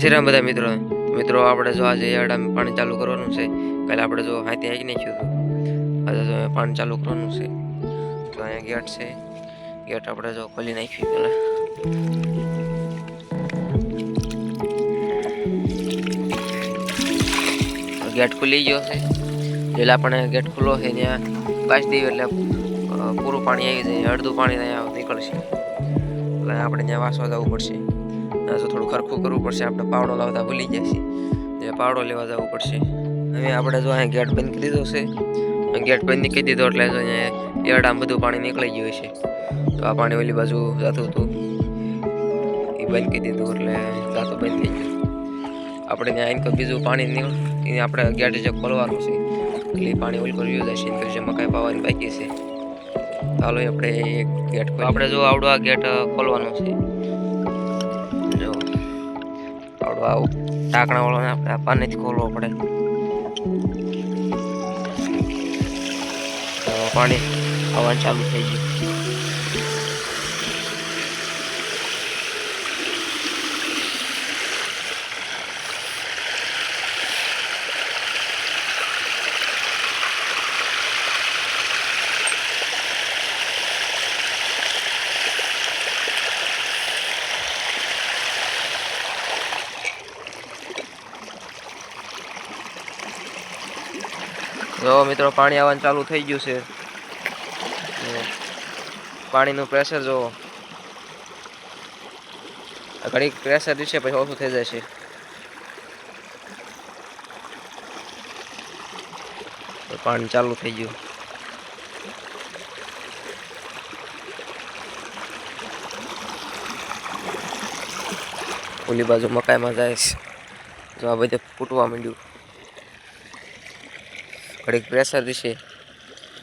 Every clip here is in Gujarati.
શ્રીરામ બધા મિત્રો મિત્રો આપણે જો આજે એડામાં પાણી ચાલુ કરવાનું છે. કાલે આપણે જો હાથે આવી નાખ્યું હતું. આજે જો પાણી ચાલુ કરવાનું છે. તો અહીંયા ગેટ છે. ગેટ આપણે જો ખોલી નાખ્યું પહેલાં. ગેટ ખુલી ગયો છે. એટલે આપણે ગેટ ખુલ્લો છે ત્યાં કાચ દઈએ એટલે પૂરું પાણી આવી જાય. અડધું પાણી અહીંયા નીકળશે એટલે આપણે ત્યાં વાસવા જવું પડશે. તો થોડું ખરખું કરવું પડશે. આપણે પાવડો લાવતા ભૂલી ગયા છીએ. એટલે પાવડો લેવા જવું પડશે. હવે આપણે જો અહીંયા ગેટ બંધ કરી દીધો છે. ગેટ બંધ કરી દીધો એટલે જો અહીંયા એડામાં બધું પાણી નીકળી ગયું છે. તો આ પાણી ઓલી બાજુ જતું હતું એ બંધ કરી દીધું એટલે જાતું બંધ થઈ ગયું. આપણે ત્યાં આવીને બીજું પાણી નીકળ એ આપણે ગેટ જે ખોલવાનું છે એટલે એ પાણી ઓલ કર્યું જશે જે મકાઈ પાવાની બાકી છે. ચાલો આપણે ગેટ આપણે જો આવડો આ ગેટ ખોલવાનો છે. જો આવડો આવું ઢાંકણા વાળો આપણે આ પાણીથી ખોલવો પડે. પાણી આવવાનું ચાલુ થઈ ગયું. જો મિત્રો પાણી આવવાનું ચાલુ થઈ ગયું છે. પાણીનું પ્રેશર જો ઘડીક પ્રેશર રહેશે પછી ઓછું થઈ જશે. પાણી ચાલુ થઈ ગયું. ઓલી બાજુ મકાઈમાં જાય છે. જો આ બધે ફૂટવા માંડ્યું. ઘડીક પ્રેશર રહેશે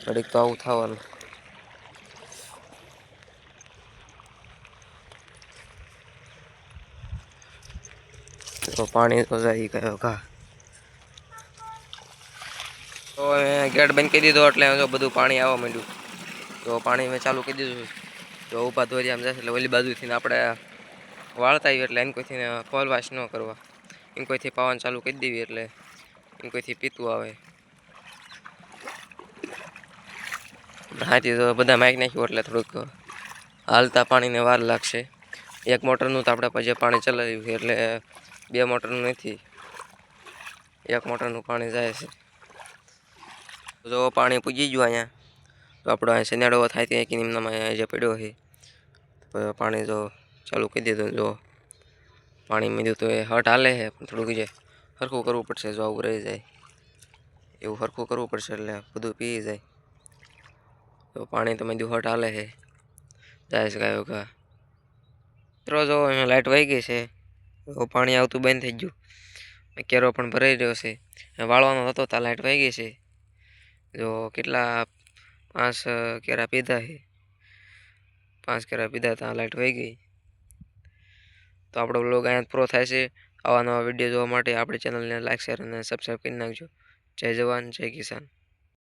ઘડીક તો આવું થવાનું. તો પાણી તો જાય ગયો ઘા. તો ગેટ બંધ કરી દીધો એટલે જો બધું પાણી આવવા માંડ્યું. તો પાણી મેં ચાલુ કરી દીધું. તો ઊભા ધોરી આમ જશે એટલે ઓલી બાજુથી આપણે વાળતા આવ્યું એટલે એને કોઈથી ખોલવાશ ન કરવા. એને કોઈથી પાવાનું ચાલુ કરી દેવી એટલે એને કોઈથી પીતું આવે. હાથી તો બધા માઇક નાખ્યું એટલે થોડુંક હાલતા પાણીને વાર લાગશે. એક મોટરનું તો આપણે પછી પાણી ચલાવ્યું એટલે બે મોટરનું નથી, એક મોટરનું પાણી જાય છે. જો પાણી પૂજી ગયું અહીંયા તો આપણો અહીં શેનાડો થાય ત્યાં કે નિમ્નમાં જે પડ્યો છે પાણી જો ચાલુ કરી દીધું. જો પાણી મીધું તો એ હટ હાલે છે પણ થોડુંક જે સરખું કરવું પડશે. જો આવું રહી જાય એવું સરખું કરવું પડશે એટલે બધું પી જાય. તો પાણી તો મીધું હટ હાલે છે જાય છે ગાયો ઘા. મિત્રો જો અહીંયા લાઇટ વહી ગઈ છે. પાણી આવતું બંધ થઈ ગયું. કેરો પણ ભરાઈ રહ્યો છે. વાળવાનો હતો ત્યાં લાઇટ વહી ગઈ છે. જો કેટલા 5 કેરા પીધા છે. 5 કેરા પીધા ત્યાં લાઇટ વહી ગઈ. તો આપણો બ્લોગ અહીંયા પૂરો થાય છે. આવા નવા વિડીયો જોવા માટે આપણી ચેનલને લાઈક શેર અને સબસ્ક્રાઈબ કરી નાખજો. જય જવાન જય કિસાન.